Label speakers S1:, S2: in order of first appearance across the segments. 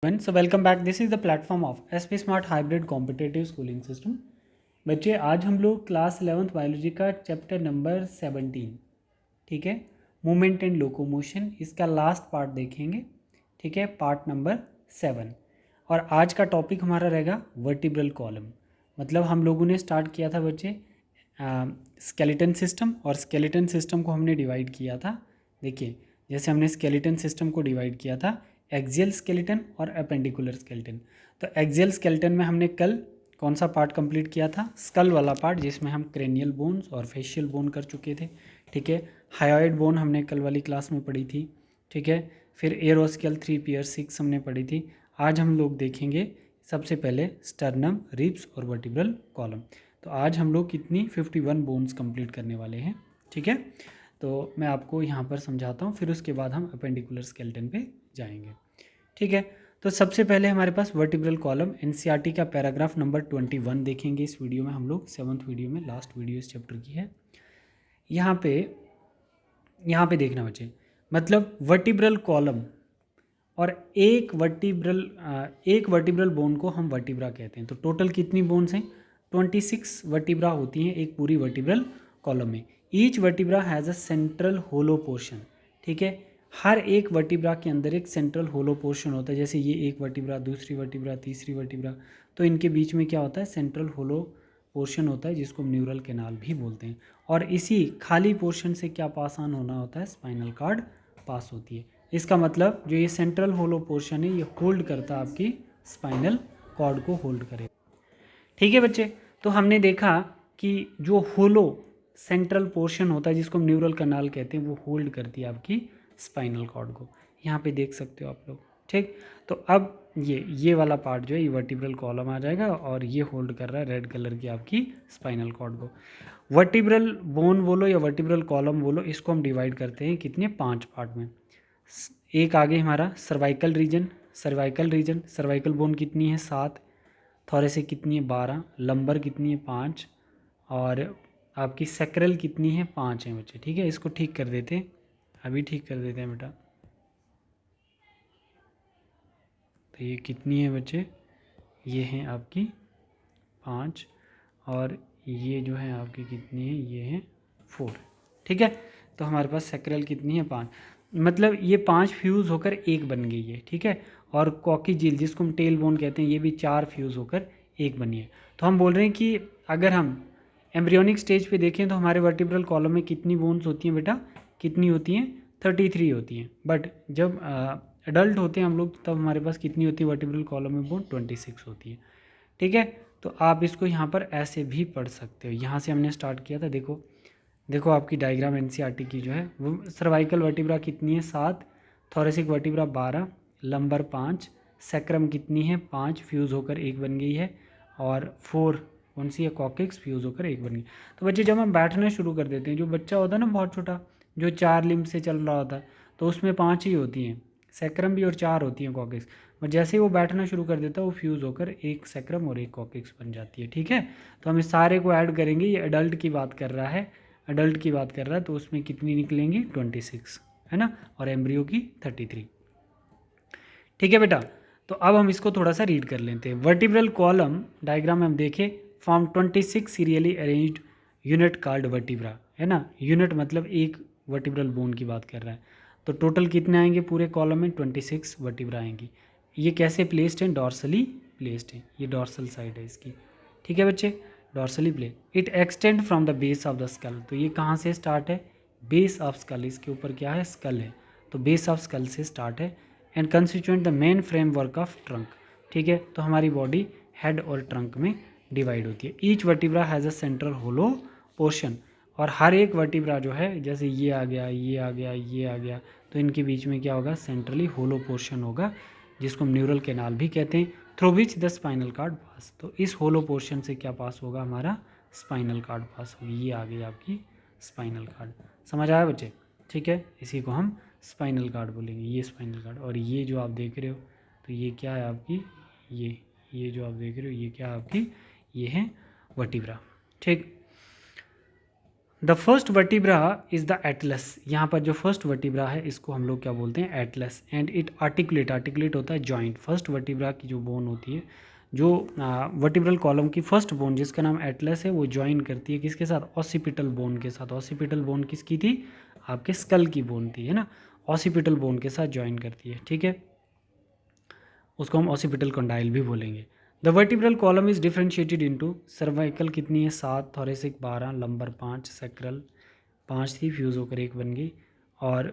S1: So welcome back. This is the platform of SP Smart Hybrid Competitive Schooling System. बच्चे आज हम लोग class 11th biology का chapter number 17, ठीक है, मूवमेंट एंड लोकोमोशन, इसका लास्ट पार्ट देखेंगे, ठीक है, पार्ट नंबर 7। और आज का टॉपिक हमारा रहेगा वर्टिब्रल कॉलम। मतलब हम लोगों ने स्टार्ट किया था बच्चे स्केलेटन सिस्टम, और स्केलेटन सिस्टम को हमने डिवाइड किया था। देखिए, जैसे हमने स्केलेटन सिस्टम को डिवाइड किया था एक्सियल स्केलेटन और अपेंडिकुलर स्केलेटन। तो एक्सियल स्केलेटन में हमने कल कौन सा पार्ट कंप्लीट किया था? स्कल वाला पार्ट, जिसमें हम क्रेनियल बोन्स और फेशियल बोन कर चुके थे, ठीक है। हायोइड बोन हमने कल वाली क्लास में पढ़ी थी, ठीक है। फिर एरोस्केल 3 पियर 6 हमने पढ़ी थी। आज हम लोग देखेंगे सबसे पहले स्टर्नम, रिब्स और वर्टिब्रल कॉलम। तो आज हम लोग कितनी 51 बोन्स कंप्लीट करने वाले हैं, ठीक है। तो मैं आपको यहाँ पर समझाता हूँ, फिर उसके बाद हम अपेंडिकुलर स्केलेटन पे जाएंगे, ठीक है। तो सबसे पहले हमारे पास वर्टिब्रल कॉलम एनसीईआरटी का पैराग्राफ नंबर 21 देखेंगे इस वीडियो में। हम लोग 7th वीडियो में, लास्ट वीडियो इस चैप्टर की है। यहाँ पे देखना बच्चे, मतलब वर्टिब्रल कॉलम और एक वर्टिब्रल बोन को हम वर्टिब्रा कहते हैं। तो टोटल कितनी बोन्स हैं? 26 वर्टिब्रा होती हैं एक पूरी वर्टिब्रल कॉलम में। Each vertebra has a central hollow portion, ठीक है। हर एक वर्टिब्रा के अंदर एक सेंट्रल होलो पोर्शन होता है। जैसे ये एक वर्टिब्रा, दूसरी वर्टिब्रा, तीसरी वर्टिब्रा, तो इनके बीच में क्या होता है? सेंट्रल होलो पोर्शन होता है, जिसको न्यूरल कैनाल भी बोलते हैं। और इसी खाली पोर्शन से क्या पास ऑन होना होता है? स्पाइनल कार्ड पास होती है। इसका मतलब जो ये सेंट्रल होलो पोर्शन है, ये होल्ड करता है आपकी स्पाइनल कॉर्ड को, होल्ड करे, ठीक है बच्चे। तो हमने देखा कि जो होलो सेंट्रल पोर्शन होता है, जिसको हम न्यूरल कैनाल कहते हैं, वो होल्ड करती है आपकी स्पाइनल कॉर्ड को। यहाँ पे देख सकते हो आप लोग, ठीक। तो अब ये वाला पार्ट जो है, ये वर्टिब्रल कॉलम आ जाएगा, और ये होल्ड कर रहा है रेड कलर की आपकी स्पाइनल कॉर्ड को। वर्टिब्रल बोन बोलो या वर्टिब्रल कॉलम बोलो, इसको हम डिवाइड करते हैं कितने? 5 पार्ट में। एक आगे हमारा सर्वाइकल रीजन, सर्वाइकल बोन कितनी है? 7। थोरेसिक कितनी है? 12। लंबर कितनी है? 5। और आपकी सैक्रल कितनी है? 5 है बच्चे, ठीक है। इसको ठीक कर देते हैं, अभी ठीक कर देते हैं बेटा। तो ये कितनी है बच्चे? ये हैं आपकी 5, और ये जो है आपकी कितनी है? ये है 4, ठीक है। तो हमारे पास सैक्रल कितनी है? 5। मतलब ये 5 फ्यूज़ होकर एक बन गई है, ठीक है। और कॉकीजिल, जिसको हम टेल बोन कहते हैं, ये भी 4 फ्यूज़ होकर एक बनी है। तो हम बोल रहे हैं कि अगर हम एम्ब्रियोनिक स्टेज पे देखें तो हमारे वर्टिब्रल कॉलम में कितनी बोन्स होती हैं बेटा? कितनी होती हैं? 33 होती हैं। बट जब एडल्ट होते हैं हम लोग, तब हमारे पास कितनी होती है वर्टिब्रल कॉलम में? बोन 26 होती है, ठीक है। तो आप इसको यहाँ पर ऐसे भी पढ़ सकते हो। यहाँ से हमने स्टार्ट किया था, देखो आपकी डायग्राम एनसीईआरटी की जो है, वो सर्वाइकल वर्टिब्रा कितनी है? 7। Thoracic vertebra 12। लंबर 5। सैक्रम कितनी है? 5 फ्यूज़ होकर एक बन गई है। और 4 कौन सी है? कॉकेक्स, फ्यूज़ होकर एक बन गई। तो बच्चे जब हम बैठना शुरू कर देते हैं, जो बच्चा होता है ना बहुत छोटा, जो 4 लिम्ब से चल रहा होता है, तो उसमें 5 ही होती हैं सैक्रम भी, और 4 होती हैं कॉकेक्स। और जैसे ही वो बैठना शुरू कर देता है, वो फ्यूज़ होकर एक सैक्रम और एक कॉकेक्स बन जाती है, ठीक है। तो हम इस सारे को ऐड करेंगे। ये एडल्ट की बात कर रहा है, तो उसमें कितनी निकलेंगी? 26, है ना। और एम्ब्रियो की 33, ठीक है बेटा। तो अब हम इसको थोड़ा सा रीड कर लेते हैं। वर्टिब्रल कॉलम डायग्राम में हम देखें, form 26 serially arranged unit called vertebra, है ना। यूनिट मतलब एक वर्टिब्रल बोन की बात कर रहा है। तो टोटल कितने आएंगे पूरे कॉलम में? 26 वर्टिब्रा आएंगी। ये कैसे प्लेस्ड हैं? डॉर्सली प्लेस्ड हैं। ये डॉर्सल साइड है इसकी, ठीक है बच्चे, dorsally placed. It extend from the base of the skull. तो ये कहाँ से स्टार्ट है? बेस ऑफ स्कल, इसके ऊपर क्या है? स्कल है, तो बेस ऑफ स्कल से स्टार्ट है। And constituent the main framework of trunk, ठीक है। तो हमारी बॉडी हेड और ट्रंक में डिवाइड होती है। Each vertebra has a central hollow portion, और हर एक वर्टिब्रा जो है, जैसे ये आ गया, ये आ गया, ये आ गया, तो इनके बीच में क्या होगा? सेंट्रली होलो पोर्शन होगा, जिसको हम न्यूरल कैनाल भी कहते हैं, through which the spinal cord pass. तो इस होलो पोर्शन से क्या पास होगा? हमारा स्पाइनल कार्ड पास होगी। ये आ गई आपकी स्पाइनल कार्ड। समझ आया बच्चे? ठीक है, इसी को हम स्पाइनल कार्ड बोलेंगे। ये स्पाइनल कार्ड, और ये जो आप देख रहे हो, तो ये क्या है आपकी? ये जो आप देख रहे हो, ये क्या है आपकी? ये है वर्टिब्रा, ठीक। The first vertebra is the Atlas. यहाँ पर जो फर्स्ट वर्टिब्रा है इसको हम लोग क्या बोलते हैं, Atlas. And it articulate, articulate होता है जॉइंट। फर्स्ट वर्टिब्रा की जो बोन होती है, जो वर्टिब्रल कॉलम की फर्स्ट बोन जिसका नाम एटलस है, वो ज्वाइन करती है किसके साथ, ऑसिपिटल बोन के साथ। ऑसिपिटल बोन किसकी थी, आपके स्कल की बोन थी, है ना। ऑसिपिटल बोन के साथ ज्वाइन करती है, ठीक है, उसको हम ऑसिपिटल कंडाइल भी बोलेंगे। The vertebral column is differentiated into, cervical कितनी है 7, थोरेसिक 12, लंबर 5, सैक्रल 5 थी, फ्यूज़ होकर 1 बन गई, और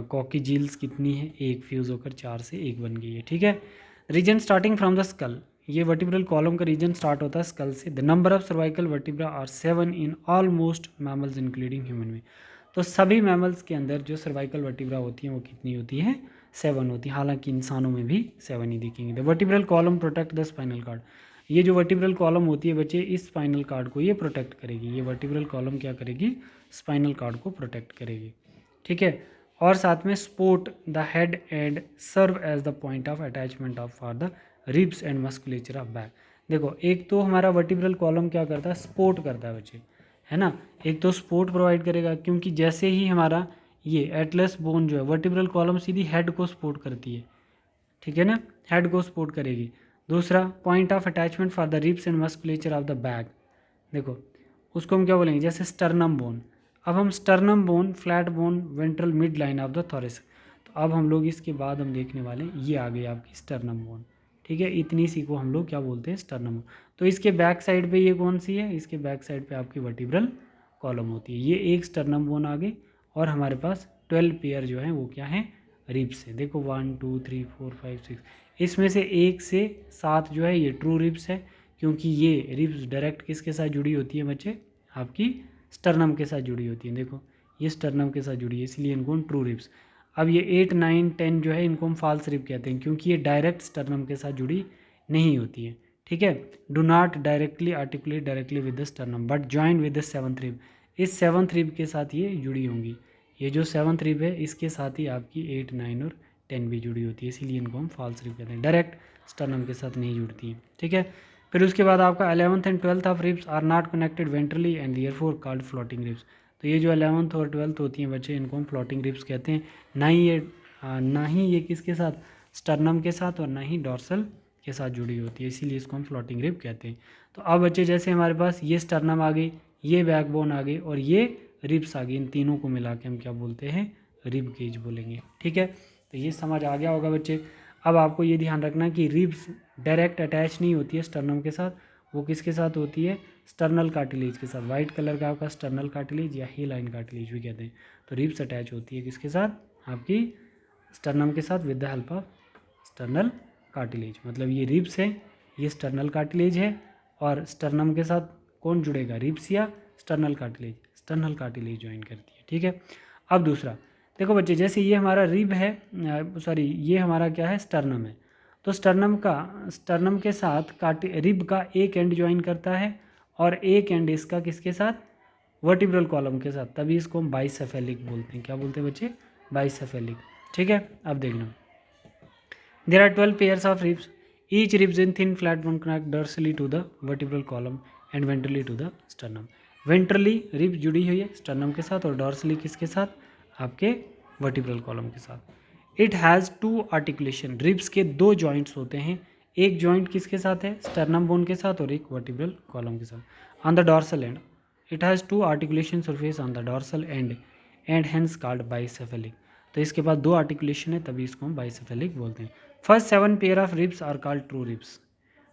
S1: कॉकीजील्स कितनी है 1, फ्यूज़ होकर 4 से 1 बन गई है, ठीक है। Region starting from the skull, ये वर्टिब्रल कॉलम का रीजन स्टार्ट होता है स्कल से। The number of cervical vertebra are 7 in almost mammals including human में। तो सभी मैमल्स के अंदर जो सर्वाइकल वर्टिब्रा होती हैं वो कितनी होती है, 7 होती है। हालांकि इंसानों में भी 7 ही दिखेंगे। The vertebral column protect the spinal card, ये जो वर्टिब्रल कॉलम होती है बच्चे, इस स्पाइनल कार्ड को ये प्रोटेक्ट करेगी। ये वर्टिब्रल कॉलम क्या करेगी, स्पाइनल कार्ड को प्रोटेक्ट करेगी, ठीक है। और साथ में support the head and serve as the point of attachment of for the ribs and musculature of back. देखो, एक तो हमारा वर्टिब्रल कॉलम क्या करता है, सपोर्ट करता है बच्चे, है ना। एक तो सपोर्ट प्रोवाइड करेगा, क्योंकि जैसे ही हमारा ये एटलस बोन जो है, वर्टिब्रल कॉलम सीधी हेड को सपोर्ट करती है, ठीक है ना, हेड को सपोर्ट करेगी। दूसरा, point of attachment for the ribs and musculature of the back, देखो उसको हम क्या बोलेंगे, जैसे स्टर्नम बोन। अब हम sternum bone, flat bone, ventral mid line of the thorax. तो अब हम लोग इसके बाद हम देखने वाले हैं, ये आ गई आपकी स्टर्नम बोन, ठीक है। इतनी सी को हम लोग क्या बोलते हैं, स्टर्नम। तो इसके बैक साइड पे ये कौन सी है, इसके बैक साइड पे आपकी वर्टिब्रल कॉलम होती है। ये एक स्टर्नम बोन आ गई, और हमारे पास 12 पेयर जो है वो क्या है, रिब्स है। देखो 1 2 3 4 5 6, इसमें से 1 से 7 जो है ये ट्रू रिब्स है, क्योंकि ये रिब्स डायरेक्ट किसके साथ जुड़ी होती है बच्चे, आपकी स्टर्नम के साथ जुड़ी होती है। देखो ये स्टर्नम के साथ जुड़ी है, इसलिए इनको हम ट्रू रिब्स। अब ये 8 9 10 जो है इनको हम फॉल्स रिब कहते हैं, क्योंकि ये डायरेक्ट स्टर्नम के साथ जुड़ी नहीं होती है, ठीक है। Do not directly articulate directly with the sternum but join with the 7th rib. इस 7th रिब के साथ ये जुड़ी होंगी। ये जो 7th रिब है इसके साथ ही आपकी 8 9 और 10 भी जुड़ी होती है, इसीलिए इनको हम फॉल्स रिब कहते हैं, डायरेक्ट स्टर्नम के साथ नहीं जुड़ती हैं, ठीक है। फिर उसके बाद आपका 11th and 12th of ribs are not connected ventrally and therefore called floating ribs. तो ये जो 11th और 12th होती हैं बच्चे, इनको हम फ्लोटिंग रिब्स कहते हैं। ना ही ये किसके साथ, स्टर्नम के साथ, और ना ही डॉर्सल के साथ जुड़ी होती है, इसीलिए इसको हम फ्लोटिंग रिब कहते हैं। तो अब बच्चे जैसे हमारे पास ये स्टर्नम आ गई, ये बैकबोन आ गई, और ये रिब्स आ गई, इन तीनों को मिला के हम क्या बोलते हैं, रिब केज बोलेंगे, ठीक है। तो ये समझ आ गया होगा बच्चे। अब आपको ये ध्यान रखना कि रिब्स डायरेक्ट अटैच नहीं होती है स्टर्नम के साथ, वो किसके साथ होती है, स्टर्नल कार्टिलेज के साथ। वाइट कलर का आपका स्टर्नल कार्टिलेज या ही लाइन कार्टिलेज भी कहते हैं। तो रिब्स अटैच होती है किसके साथ, आपकी स्टर्नम के साथ with the help of sternal cartilage. मतलब ये रिब्स है, ये स्टर्नल कार्टिलेज है, और स्टर्नम के साथ कौन जुड़ेगा, रिब्स या sternal cartilage, sternal cartilage join करती है, ठीक है। अब दूसरा देखो बच्चे, जैसे ये हमारा रिब है, सॉरी ये हमारा क्या है, स्टर्नम है। तो स्टर्नम के साथ रिब का एक एंड ज्वाइन करता है, और एक एंड इसका किसके साथ, वर्टिब्रल कॉलम के साथ। तभी इसको हम बाइसेफेलिक बोलते हैं। क्या बोलते हैं बच्चे, बाइसेफेलिक, ठीक है। अब देखना, there are 12 pairs of ribs, each ribs in thin flat bone connect dorsally to the vertebral column and ventrally to the sternum. Ventrally ribs जुड़ी हुई है स्टर्नम के साथ, और डॉर्सली किसके साथ, आपके वर्टिब्रल कॉलम के साथ। इट हैज़ 2 आर्टिकुलेशन, रिब्स के 2 जॉइंट्स होते हैं। एक जॉइंट किसके साथ है, स्टर्नम बोन के साथ, और एक वर्टिब्रल कॉलम के साथ। On the dorsal and it has 2 articulation surface on the dorsal and hence called bicephalic. तो इसके बाद 2 आर्टिकुलेशन है, तभी इसको हम बाइसेफेलिक बोलते हैं। First 7 pair of ribs are called true ribs.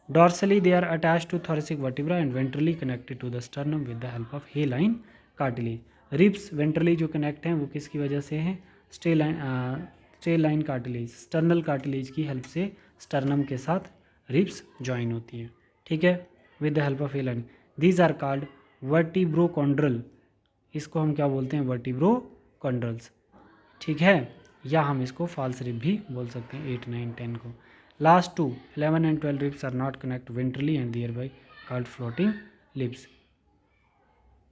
S1: Dorsally they are attached to thoracic vertebra and ventrally connected to the sternum with the help of haline cartilage. Ribs ventrally जो connect हैं वो किसकी वजह से हैं, स्टेलाइन कार्टिलेज, स्टर्नल कार्टिलेज की help से स्टर्नम के साथ रिब्स ज्वाइन होती है, ठीक है, with the help of hyaline. These are called vertebrochondral, इसको हम क्या बोलते हैं, वर्टिब्रोकॉन्ड्रल्स, ठीक है। या हम इसको फॉल्स रिब भी बोल सकते हैं 8 9 10 को। Last 2 11 and 12 ribs are not connect ventrally and there by called floating ribs,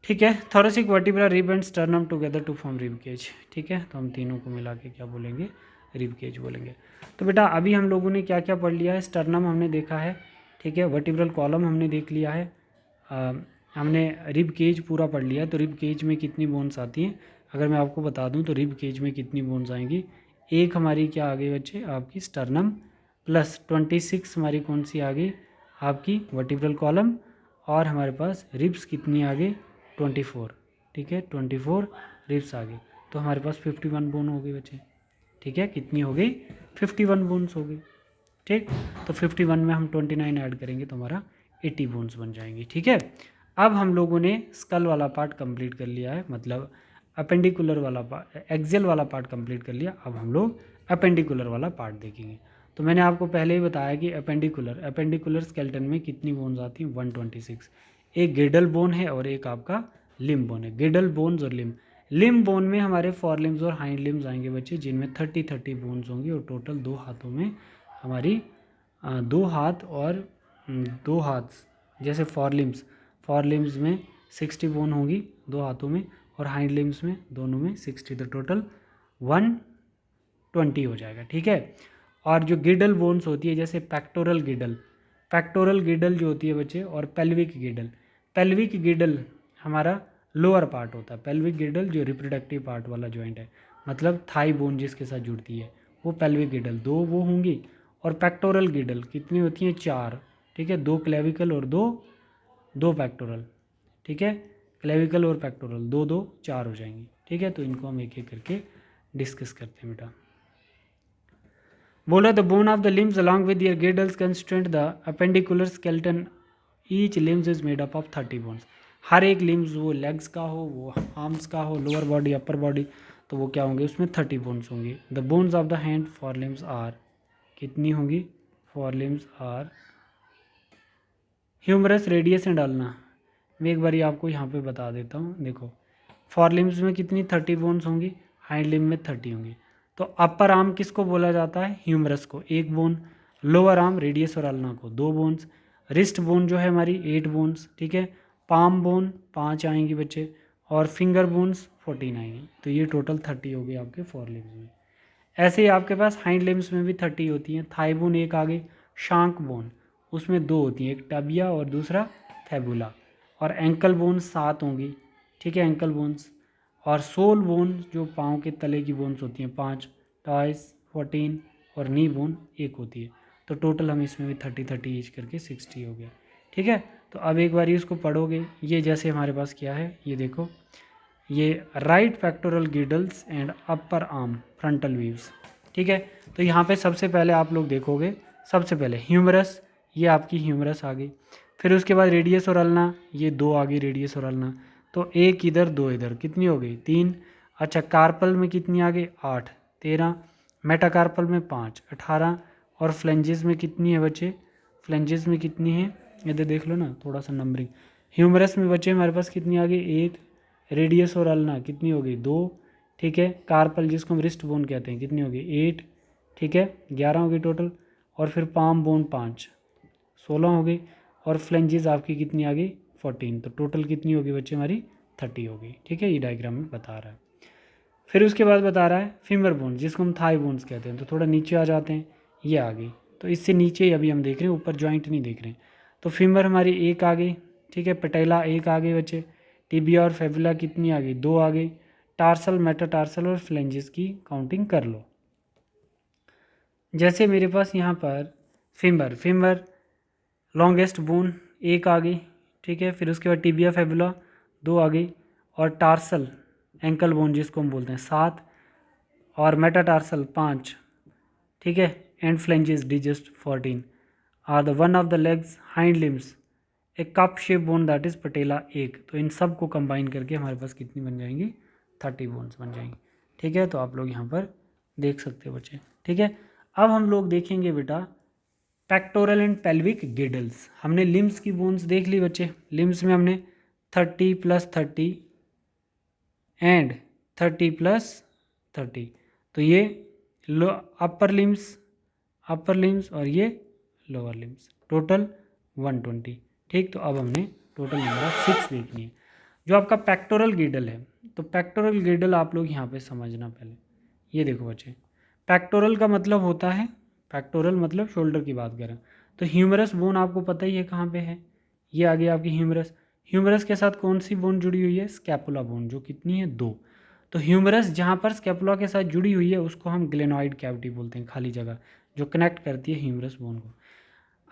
S1: ठीक है। Thoracic vertebra rib and sternum together to form rib cage, ठीक है। तो हम तीनों को मिला के क्या बोलेंगे, रिब केज बोलेंगे। तो बेटा अभी हम लोगों ने क्या क्या पढ़ लिया है, स्टर्नम हमने देखा है, ठीक है, वर्टिब्रल कॉलम हमने देख लिया है, हमने रिब केज पूरा पढ़ लिया, तो रिब केज में कितनी बोन्स आती हैं अगर मैं आपको बता दूं तो रिब केज में कितनी बोन्स आएंगी, एक हमारी क्या आ गई बच्चे आपकी स्टर्नम, प्लस 26 हमारी कौन सी आ गई आपकी वर्टिब्रल कॉलम, और हमारे पास रिब्स कितनी आ गई 24, ठीक है 24 रिब्स आ गई, तो हमारे पास 51 बोन हो गई बच्चे, ठीक है कितनी हो गई 51 बोन्स हो गई, ठीक। तो 51 में हम 29 ऐड करेंगे तो हमारा 80 बोन्स बन जाएंगी, ठीक है। अब हम लोगों ने स्कल वाला पार्ट कंप्लीट कर लिया है, मतलब अपेंडिकुलर वाला पार्ट, एक्सियल वाला पार्ट कंप्लीट कर लिया। अब हम लोग अपेंडिकुलर वाला पार्ट देखेंगे। तो मैंने आपको पहले ही बताया कि अपेंडिकुलर स्केलेटन में कितनी बोन्स आती हैं 126, एक गिडल बोन है और एक आपका लिम्ब बोन है। गिडल बोन्स और लिम्ब बोन में हमारे फॉर लिम्स और हाइंड लिम्स आएंगे बच्चे, जिनमें 30 बोन्स होंगी, और टोटल दो हाथों में हमारी दो हाथ और दो हाथ, जैसे फॉर लिम्स में 60 बोन होगी दो हाथों में, और हाइंड लिम्स में दोनों में 60, तो टोटल 120 हो जाएगा, ठीक है। और जो गिडल बोन्स होती है जैसे पैक्टोरल गिडल जो होती है बच्चे, और पेल्विक गिडल हमारा लोअर पार्ट होता है। पेल्विक गिडल जो रिप्रोडक्टिव पार्ट वाला जॉइंट है, मतलब थाई बोन जिसके साथ जुड़ती है, वो पेल्विक गिडल, दो वो होंगी। और पैक्टोरल गिडल कितनी होती हैं 4, ठीक है, दो क्लेविकल और दो पैक्टोरल, ठीक है, क्लेविकल और पैक्टोरल दो दो 4 हो जाएंगी, ठीक है। तो इनको हम एक एक करके डिस्कस करते हैं बेटा। बोला the bone of the limbs along with their girdles constitute the appendicular skeleton, each limbs is made up of 30 bones. हर एक लिम्स, वो लेग्स का हो, वो आर्म्स का हो, लोअर बॉडी अपर बॉडी, तो वो क्या होंगे उसमें 30 बोन्स होंगी। The bones of the hand forelimbs are, कितनी होंगी forelimbs are humerus, radius and ulna. मैं एक बारी आपको यहाँ पे बता देता हूँ, देखो फॉर लिम्स में कितनी 30 बोन्स होंगी, हाइंड लिम्ब में 30 होंगी। तो अपर आर्म किसको बोला जाता है ह्यूमरस को, 1 बोन, लोअर आर्म रेडियस और अल्ना को 2 बोन्स, रिस्ट बोन जो है हमारी 8 बोन्स, ठीक है, पाम बोन 5 आएंगी बच्चे, और फिंगर बोन्स 14 आएंगी। तो ये टोटल 30 हो गई आपके फॉर लिम्स में। ऐसे ही आपके पास हाइंड लिम्स में भी 30 होती हैं। थाई बोन एक आ गई, शांक बोन उसमें 2 होती हैं, एक टबिया और दूसरा फैबुला, और एंकल बोन 7 होंगी, ठीक है एंकल बोन्स। और सोल बोन जो पाँव के तले की बोन्स होती हैं 5, टॉयस 14, और नी बोन 1 होती है। तो टोटल हम इसमें भी 30 ईच करके 60 हो गया, ठीक है। तो अब एक बार इसको पढ़ोगे, ये जैसे हमारे पास क्या है, ये देखो, ये right pectoral गिडल्स and upper arm frontal views, ठीक है। तो यहाँ पे सबसे पहले आप लोग देखोगे, सबसे पहले ह्यूमरस, ये आपकी ह्यूमरस आ गई, फिर उसके बाद रेडियस और अल्ना, ये 2 आ गई रेडियस और अल्ना, तो 1 इधर 2 इधर, कितनी हो गई 3। अच्छा कार्पल में कितनी आ गई 8, 13, मेटाकार्पल में 5, 18, और फ्लेंजेस में कितनी है बच्चे, फ्लेंजेस में कितनी है इधर देख लो ना थोड़ा सा नंबरिंग। ह्यूमरस में बच्चे हमारे पास कितनी आ गई 1, रेडियस और अल्ना कितनी हो गई 2, ठीक है, कार्पल जिसको हम रिस्ट बोन कहते हैं कितनी हो गई 8, ठीक है 11 हो गई टोटल, और फिर पाम बोन 5, 16 हो गई, और फ्लेंजेस आपकी कितनी आ गई 14, तो टोटल कितनी होगी बच्चे हमारी 30 हो गई, ठीक है, ये डायग्राम में बता रहा है। फिर उसके बाद बता रहा है फीमर बोन जिसको हम थाई बोन्स कहते हैं, तो थोड़ा नीचे आ जाते हैं, ये आ गई, तो इससे नीचे ही अभी हम देख रहे हैं, ऊपर जॉइंट नहीं देख रहे हैं। तो फीमर हमारी 1 आ गई, ठीक है, पटेला 1 आ गई बच्चे, टिबिया और फेबुला कितनी आ गई 2 आ गई, टार्सल मेटाटार्सल और फ्लेंजेस की काउंटिंग कर लो। जैसे मेरे पास यहाँ पर फीमर लॉन्गेस्ट बोन 1 आ गई, ठीक है, फिर उसके बाद टिबिया फेबुला 2 आ गई, और टार्सल एंकल बोन जिसको हम बोलते हैं 7, और मेटाटार्सल 5, ठीक है, and phalanges digits 14, are the one of the legs hind limbs a cup shape bone that is patella 1। तो इन सब को कंबाइन करके हमारे पास कितनी बन जाएंगी 30 बोन्स बन जाएंगी, ठीक है। तो आप लोग यहाँ पर देख सकते हो बच्चे, ठीक है। अब हम लोग देखेंगे बेटा पैक्टोरल एंड पेल्विक गिडल्स। हमने लिम्स की बोन्स देख ली बच्चे, लिम्स में हमने 30 + 30 एंड 30 + 30, तो ये अपर लिम्स और ये लोअर लिम्स, टोटल 120, ठीक। तो अब हमने टोटल नंबर ऑफ 6 देखनी है। जो आपका पैक्टोरल गिडल है, तो पैक्टोरल गिडल आप लोग यहाँ पे समझना पहले, ये देखो बच्चे, पैक्टोरल का मतलब होता है, पैक्टोरल मतलब शोल्डर की बात करें, तो ह्यूमरस बोन आपको पता ही है कहाँ पे है, ये आ गई आपकी ह्यूमरस। ह्यूमरस के साथ कौन सी बोन जुड़ी हुई है? स्कैपुला बोन, जो कितनी है? 2। तो ह्यूमरस जहाँ पर स्कैपुला के साथ जुड़ी हुई है उसको हम ग्लेनॉइड कैविटी बोलते हैं, खाली जगह जो कनेक्ट करती है ह्यूमरस बोन को।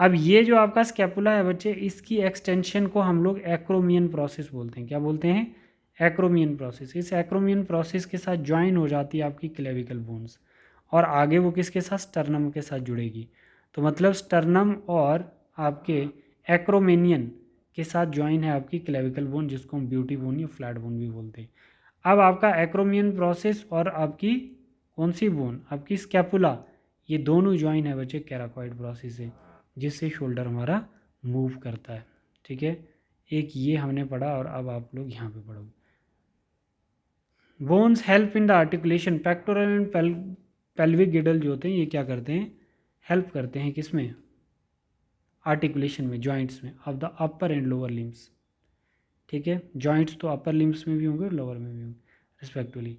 S1: अब ये जो आपका स्कैपुला है बच्चे, इसकी एक्सटेंशन को हम लोग एक्रोमियन प्रोसेस बोलते हैं। क्या बोलते हैं? Acromion process. इस एक्रोमियन प्रोसेस के साथ ज्वाइन हो जाती है आपकी क्लेविकल बोन्स, और आगे वो किसके साथ? स्टर्नम के साथ जुड़ेगी। तो मतलब स्टर्नम और आपके एक्रोमेनियन के साथ ज्वाइन है आपकी क्लेविकल बोन, जिसको हम ब्यूटी बोन या फ्लैट बोन भी बोलते हैं। अब आपका एक्रोमियन प्रोसेस और आपकी कौन सी बोन? आपकी स्कैपुला, ये दोनों ज्वाइन है बच्चे कैराकॉइड प्रोसेस से, जिससे शोल्डर हमारा मूव करता है। ठीक है, एक ये हमने पढ़ा, और अब आप लोग यहाँ पे पढ़ोगे। Bones help in the articulation. Pectoral and pelvic girdle जो होते हैं ये क्या करते हैं? हेल्प करते हैं किसमें? आर्टिकुलेशन में, जॉइंट्स में, of the upper and lower limbs. ठीक है, जॉइंट्स तो अपर लिम्स में भी होंगे और लोअर में भी होंगे respectively.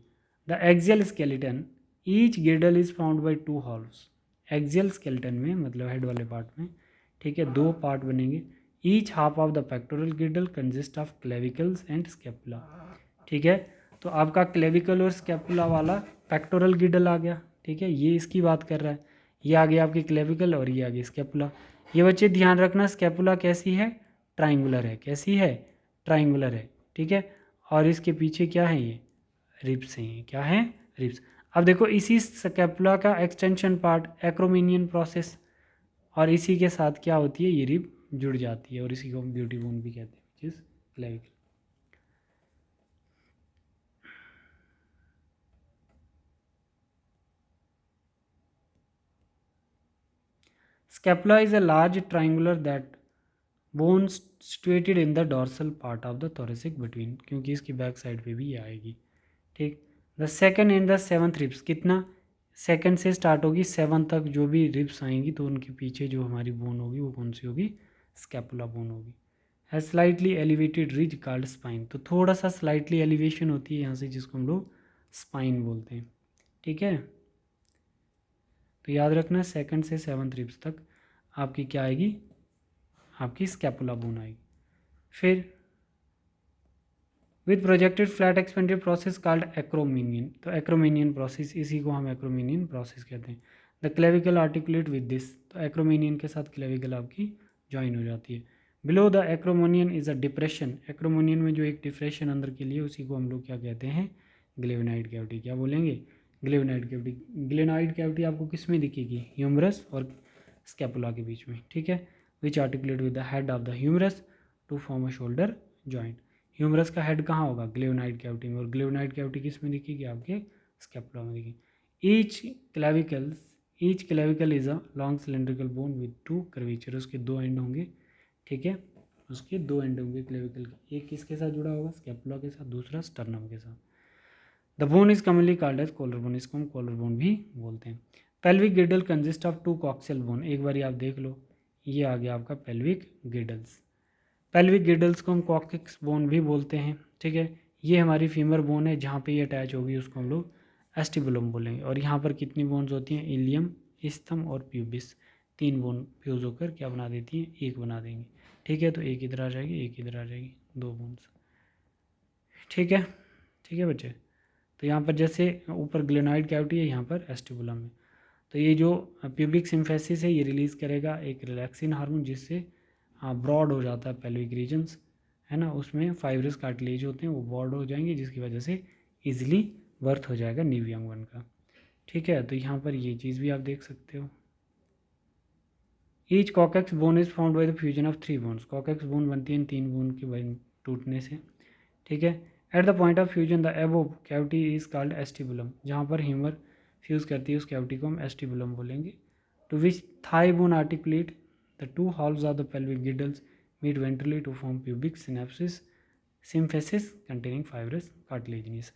S1: The axial skeleton, each girdle is found bye 2 halls. Axial skeleton में मतलब हेड वाले पार्ट में, ठीक है, 2 पार्ट बनेंगे। Each half of the pectoral girdle consist of clavicles and scapula. ठीक है, तो आपका क्लेविकल और स्केपुला वाला पेक्टोरल गिडल आ गया। ठीक है, ये इसकी बात कर रहा है। ये आ गया आपकी क्लेविकल और ये आ गई स्केपुला। ये बच्चे ध्यान रखना, स्केपुला कैसी है? ट्राइंगुलर है। कैसी है? ट्राइंगुलर है। ठीक है, और इसके पीछे क्या है? ये रिब्स हैं। क्या है? रिब्स। अब देखो, इसी स्केपुला का एक्सटेंशन पार्ट एक्रोमेनियन प्रोसेस, और इसी के साथ क्या होती है? ये रिब जुड़ जाती है, और इसी को हम ब्यूटी बोन भी कहते हैं, which is clavicle. Scapula is a large triangular that bone situated in the dorsal part of the thoracic between, क्योंकि इसकी बैक साइड पे भी ये आएगी। ठीक, the second and the seventh ribs, कितना? सेकंड से स्टार्ट होगी 7 तक जो भी रिब्स आएंगी, तो उनके पीछे जो हमारी बोन होगी वो कौन सी होगी? स्कैपुला बोन होगी। है slightly elevated ridge called spine, तो थोड़ा सा स्लाइटली एलिवेशन होती है यहाँ से, जिसको हम लोग स्पाइन बोलते हैं। ठीक है, तो याद रखना, सेकंड से 7th रिब्स तक आपकी क्या आएगी? आपकी स्कैपुला बोन आएगी। फिर with projected flat expanded process called acromion, तो एक्रोमेनियन प्रोसेस, इसी को हम एक्रोमेनियन प्रोसेस कहते हैं। The clavicle articulate with this, तो एक्रोमेनियन के साथ क्लेविकल आपकी ज्वाइन हो जाती है। Below the acromion is a depression, acromion में जो एक डिप्रेशन अंदर के लिए, उसी को हम लोग क्या कहते हैं? ग्लेविनाइड कैविटी। क्या बोलेंगे? ग्लेविनाइड कैविटी। ग्लेविनाइड कैविटी आपको किस में दिखेगी? ह्यूमरस और स्कैपुला के बीच में। ठीक है, which articulate with the head of the humerus to form a shoulder joint. Humerus का हेड कहाँ होगा? ग्लेविनाइड कैविटी में, और ग्लेविनाइड कैविटी किस में दिखेगी? आपके स्कैपुला में दिखेगी। Each clavicle is a long cylindrical bone with 2 curvature, उसके 2 एंड होंगे। ठीक है, उसके 2 एंड होंगे क्लेविकल के, एक किसके साथ जुड़ा होगा? स्कैपुला के साथ, दूसरा स्टर्नम के साथ। The bone is commonly called as collar bone, इसको हम कॉलर बोन भी बोलते हैं। Pelvic girdle consist of 2 coxal bone, एक बार आप देख लो, ये आ गया आपका पेल्विक गिडल्स। पेल्विक गिडल्स को हम कॉक्सिक्स बोन भी बोलते हैं। ठीक है, ये हमारी फीमर बोन है, जहाँ पे ये अटैच होगी उसको हम लोग एस्टिबुलम बोलेंगे। और यहाँ पर कितनी बोन्स होती हैं? इलियम, इस्थम और प्यूबिस, 3 बोन फ्यूज होकर क्या बना देती हैं? एक बना देंगे। ठीक है, तो एक इधर आ जाएगी, एक इधर आ जाएगी, 2 बोन्स। ठीक है, ठीक है बच्चे, तो यहाँ पर जैसे ऊपर ग्लेनॉइड कैविटी है, यहाँ पर एस्टिबुलम है। तो ये जो प्यूबिक सिम्फेसिस है, ये रिलीज़ करेगा एक रिलैक्सिन हार्मोन, जिससे ब्रॉड हो जाता है पेल्विक रीजन्स, है ना, उसमें फाइब्रस कार्टिलेज होते हैं, वो ब्रॉड हो जाएंगे, जिसकी वजह से इजीली बर्थ हो जाएगा न्यू यंग वन का। ठीक है, तो यहाँ पर ये चीज़ भी आप देख सकते हो। Each coxal bone is found by the fusion of 3 bones, coxal bone बनती है 3 बोन के टूटने से। ठीक है, at the point of fusion the above cavity is called acetabulum, जहाँ पर ह्यूमर फ्यूज़ करती है उस कैविटी को हम एस्टिबुलम बोलेंगे। To which thigh bone articulate the 2 halves of the pelvic girdles meet ventrally to form pubic symphysis containing fibrous cartilaginous।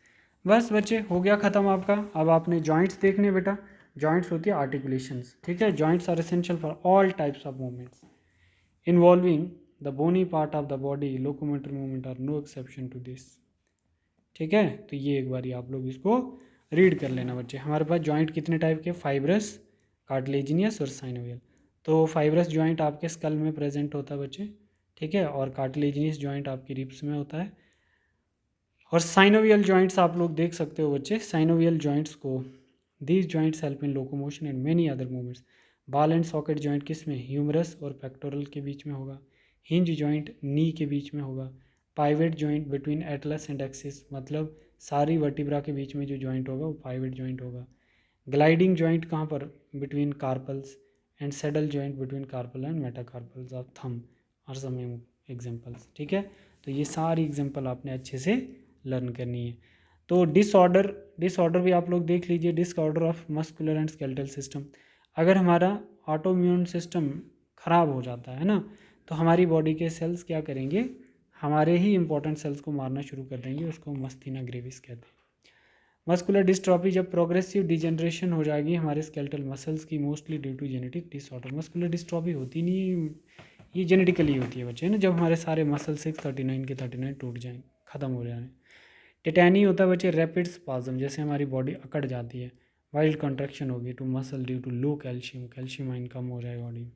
S1: बस बच्चे, हो गया ख़त्म आपका। अब आपने जॉइंट्स देखने बेटा, जॉइंट्स होती है आर्टिकुलेशंस। ठीक है, joints are essential for all types of movements involving the bony part of the body, locomotor movement are no exception to this. ठीक है, तो ये एक बार आप लोग इसको रीड कर लेना बच्चे। हमारे पास जॉइंट कितने टाइप के? फाइब्रस, कार्टिलेजिनियस और साइनोवियल। तो फाइब्रस जॉइंट आपके स्कल में प्रेजेंट होता है बच्चे। ठीक है, और कार्टिलेजिनियस जॉइंट आपकी रिब्स में होता है। और साइनोवियल जॉइंट्स आप लोग देख सकते हो बच्चे, साइनोवियल जॉइंट्स को, these joints help in locomotion and many other movements. Ball and socket joint किस में, ह्यूमरस और पेक्टोरल के बीच में होगा। हिंज जॉइंट नी के बीच में होगा। Pivot joint between atlas and axis, मतलब सारी वर्टिब्रा के बीच में जो जॉइंट होगा वो पाइवेट जॉइंट होगा। ग्लाइडिंग जॉइंट कहाँ पर, between carpals. And saddle joint between carpal and metacarpals of thumb are some examples. ठीक है, तो ये सारी एग्जांपल आपने अच्छे से लर्न करनी है। तो डिसऑर्डर भी आप लोग देख लीजिए, disorder of muscular and skeletal system. अगर हमारा ऑटोइम्यून सिस्टम खराब हो जाता है ना, तो हमारी बॉडी के सेल्स क्या करेंगे, हमारे ही इंपॉर्टेंट सेल्स को मारना शुरू कर देंगे, उसको मस्थीना ग्रेविस कहते हैं। मस्कुलर डिस्ट्रॉफी, जब प्रोग्रेसिव डिजनरेशन हो जाएगी हमारे स्केलेटल मसल्स की, mostly due to genetic disorder. Muscular dystrophy होती नहीं, ये जेनेटिकली होती है बच्चे, है ना, जब हमारे सारे मसल 639 के 39 टूट जाएँ, ख़त्म हो जाए। टेटैनी होता है बच्चे रैपिड स्पाज्म, जैसे हमारी बॉडी अकड़ जाती है। वाइल्ड कंट्रैक्शन होगी to muscle due to low calcium, calcium ion कम हो जाएगा बॉडी में।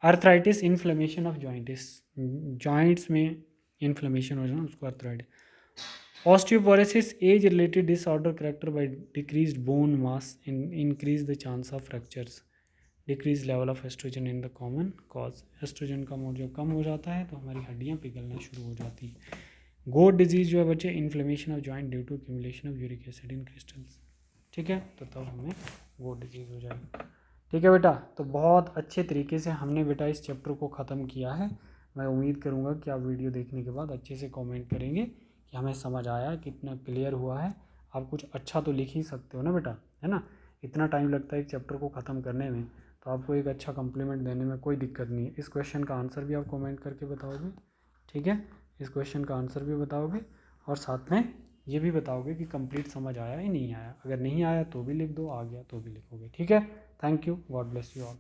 S1: Arthritis, inflammation of joints, joints में इन्फ्लेमेशन हो जाना, उसको arthritis. Osteoporosis, age related disorder character by decreased bone mass, increase the chance of fractures. Decrease level of estrogen in the common cause, estrogen का amount जब कम हो जाता है तो हमारी हड्डियाँ पिघलना शुरू हो जाती है। गोट डिजीज जो है बच्चे, inflammation of joint due to accumulation of uric acid in crystals. ठीक है, तो तब हमें गोट डिजीज हो जाएगी। ठीक है बेटा, तो बहुत अच्छे तरीके से हमने बेटा इस चैप्टर को ख़त्म किया है। मैं उम्मीद करूँगा कि आप वीडियो देखने के बाद अच्छे से कमेंट करेंगे कि हमें समझ आया, कितना क्लियर हुआ है। आप कुछ अच्छा तो लिख ही सकते हो ना बेटा, है ना। इतना टाइम लगता है एक चैप्टर को ख़त्म करने में, तो आपको एक अच्छा कम्प्लीमेंट देने में कोई दिक्कत नहीं है। इस क्वेश्चन का आंसर भी आप कमेंट करके बताओगे, ठीक है, इस क्वेश्चन का आंसर भी बताओगे, और साथ में ये भी बताओगे कि कंप्लीट समझ आया या नहीं आया। अगर नहीं आया तो भी लिख दो, आ गया तो भी लिखोगे। ठीक है, thank you, God bless you all.